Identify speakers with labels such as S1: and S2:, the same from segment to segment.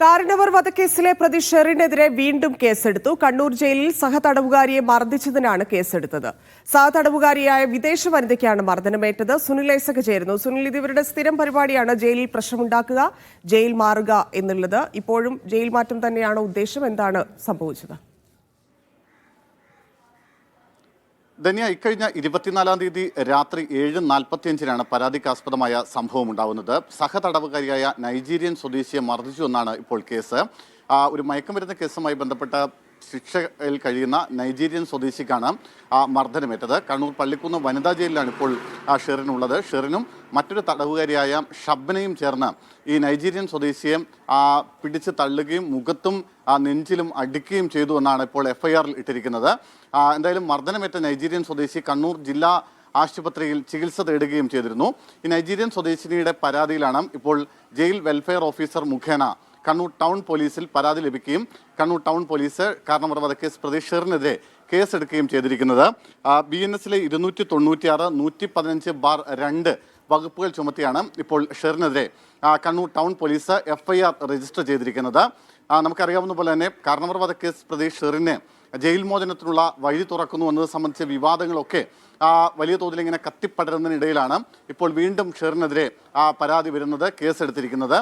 S1: കാരണവർ വധക്കേസിലെ പ്രതി ഷെറിനെതിരെ വീണ്ടും കേസെടുത്തു. കണ്ണൂർ ജയിലിൽ സഹതടവുകാരിയെ മർദ്ദിച്ചതിനാണ് കേസെടുത്തത്. സഹതടവുകാരിയായ വിദേശ വനിതയ്ക്കാണ് മർദ്ദനമേറ്റത്. സുനിൽ ഐസക് ചേരുന്നു. സുനിൽ, ഇത് ഇവരുടെ സ്ഥിരം പരിപാടിയാണ് ജയിലിൽ പ്രശ്നമുണ്ടാക്കുക, ജയിൽ മാറുക എന്നുള്ളത്. ഇപ്പോഴും ജയിൽ മാറ്റം തന്നെയാണ് ഉദ്ദേശം. എന്താണ് സംഭവിച്ചത്?
S2: ധന്യ, ഇക്കഴിഞ്ഞ 24-ാം തീയതി രാത്രി 7:45-നാണ് പരാതിക്കാസ്പദമായ സംഭവം ഉണ്ടാകുന്നത്. സഹതടവുകാരിയായ നൈജീരിയൻ സ്വദേശിയെ മർദ്ദിച്ചു എന്നാണ് ഇപ്പോൾ കേസ്. ഒരു മയക്കുമരുന്ന് കേസുമായി ബന്ധപ്പെട്ട ശിക്ഷയിൽ കഴിയുന്ന നൈജീരിയൻ സ്വദേശിക്കാണ് മർദ്ദനമേറ്റത്. കണ്ണൂർ പള്ളിക്കുന്ന് വനിതാ ജയിലിലാണ് ഇപ്പോൾ ഷെറിനുള്ളത്. ഷെറിനും മറ്റൊരു തടവുകാരിയായ ഷബ്നയും ചേർന്ന് ഈ നൈജീരിയൻ സ്വദേശിയെ പിടിച്ച് തള്ളുകയും മുഖത്തും നെഞ്ചിലും അടിക്കുകയും ചെയ്തു എന്നാണ് ഇപ്പോൾ എഫ്ഐആറിൽ ഇട്ടിരിക്കുന്നത്. എന്തായാലും മർദ്ദനമേറ്റ നൈജീരിയൻ സ്വദേശി കണ്ണൂർ ജില്ലാ ആശുപത്രിയിൽ ചികിത്സ തേടുകയും ചെയ്തിരുന്നു. ഈ നൈജീരിയൻ സ്വദേശിനിയുടെ പരാതിയിലാണ് ഇപ്പോൾ ജയിൽ വെൽഫെയർ ഓഫീസർ മുഖേന കണ്ണൂർ ടൗൺ പോലീസിൽ പരാതി ലഭിക്കുകയും കണ്ണൂർ ടൗൺ പോലീസ് കാരണവർ വധക്കേസ് പ്രതി ഷെറിനെതിരെ കേസെടുക്കുകയും ചെയ്തിരിക്കുന്നത്. BNS-ലെ 296, 115/2 വകുപ്പുകൾ ചുമത്തിയാണ് ഇപ്പോൾ ഷെറിനെതിരെ Kannur town police FIR register ചെയ്തിരിക്കുന്നത്. നമുക്കറിയാവുന്ന പോലെ തന്നെ കാരണവർ വധക്കേസ് പ്രതി ഷെറിനെ ജയിൽ മോചനത്തിനുള്ള വഴി തുറക്കുന്നു എന്നത് സംബന്ധിച്ച വിവാദങ്ങളൊക്കെ വലിയ തോതിൽ ഇങ്ങനെ കത്തിപ്പടരുന്നതിനിടയിലാണ് ഇപ്പോൾ വീണ്ടും ഷെറിനെതിരെ പരാതി വരുന്നത്, കേസെടുത്തിരിക്കുന്നത്.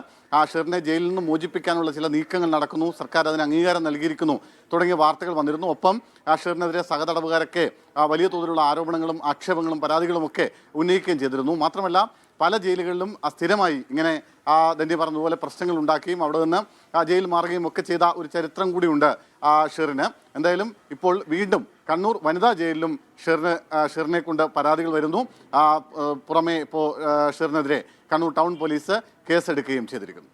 S2: ഷെറിനെ ജയിലിൽ നിന്ന് മോചിപ്പിക്കാനുള്ള ചില നീക്കങ്ങൾ നടക്കുന്നു, സർക്കാർ അതിന് അംഗീകാരം നൽകിയിരിക്കുന്നു തുടങ്ങിയ വാർത്തകൾ വന്നിരുന്നു. ഒപ്പം ഷെറിനെതിരെ സഹതടവുകാരൊക്കെ വലിയ തോതിലുള്ള ആരോപണങ്ങളും ആക്ഷേപങ്ങളും പരാതികളും ഒക്കെ ഉന്നയിക്കുകയും ചെയ്തിരുന്നു. മാത്രമല്ല പല ജയിലുകളിലും സ്ഥിരമായി ഇങ്ങനെ ധന്യ പറഞ്ഞതുപോലെ പ്രശ്നങ്ങൾ ഉണ്ടാക്കുകയും അവിടെ നിന്ന് ജയിൽ മാറുകയും ഒക്കെ ചെയ്ത ഒരു ചരിത്രം കൂടിയുണ്ട് ഷെറിന്. എന്തായാലും ഇപ്പോൾ വീണ്ടും കണ്ണൂർ വനിതാ ജയിലിലും ഷെറിനെ കൊണ്ട് പരാതികൾ വരുന്നു. പുറമെ ഇപ്പോൾ ഷെറിനെതിരെ കണ്ണൂർ ടൗൺ പോലീസ് കേസെടുക്കുകയും ചെയ്തിരിക്കുന്നു.